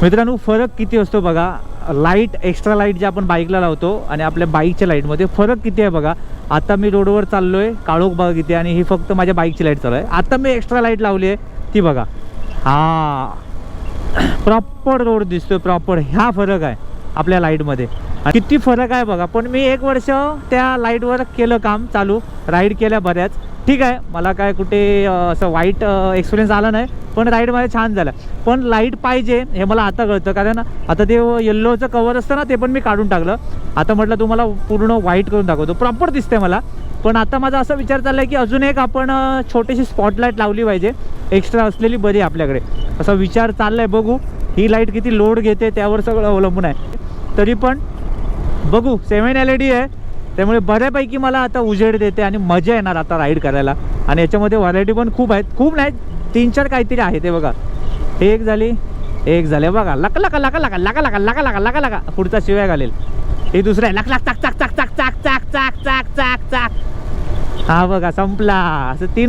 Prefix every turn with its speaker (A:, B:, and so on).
A: मित्रांनो फरक किती असतो बघा. लाईट एक्स्ट्रा लाईट जे आपण बाईकला लावतो आणि आपल्या बाईकच्या लाईटमध्ये फरक किती आहे बघा. आता मी रोडवर चाललोय, काळोख बघा किती, आणि ही फक्त माझ्या बाईकची लाईट चालू आहे. आता मी एक्स्ट्रा लाईट लावली आहे ती बघा, हा प्रॉपर रोड दिसतोय प्रॉपर. ह्या फरक आहे आपल्या लाईटमध्ये, किती फरक आहे बघा. पण मी 1 वर्ष त्या लाईटवर केलं काम चालू, राईड केल्या बऱ्याच. ठीक आहे, मला काय कुठे असं वाईट एक्सपिरियन्स आला नाही, पण राईड माझ्या छान झाला. पण लाईट पाहिजे हे मला आता कळतं, कारण आता ते येल्लोचं कवर असतं ना, ते पण मी काढून टाकलं. आता म्हटलं तुम्हाला पूर्ण व्हाईट करून दाखवतो, प्रॉपर दिसते मला. पण आता माझा असा विचार चालला आहे की अजून एक आपण छोटीशी स्पॉटलाईट लावली पाहिजे, एक्स्ट्रा असलेली बरी आपल्याकडे, असा विचार चालला आहे. बघू ही लाईट किती लोड घेते त्यावर सगळं अवलंबून आहे. तरी पण बघू, 7 LED आहे, त्यामुळे बऱ्यापैकी मला आता उजेड देते आणि मजा येणार आता राईड करायला. आणि याच्यामध्ये व्हरायटी पण खूप आहेत, खूप नाही 3-4 काहीतरी आहे. ते बघा, एक झाली, एक झाले बघा, लका लका लका लका लका लका लका लका लका लका, पुढचा शिवाय घालेल. हे दुसरं आहे, लक लक चाक चाक चाक चाक चाक चाक चाक चाक चाक चाक. हा बघा संपला. असं 3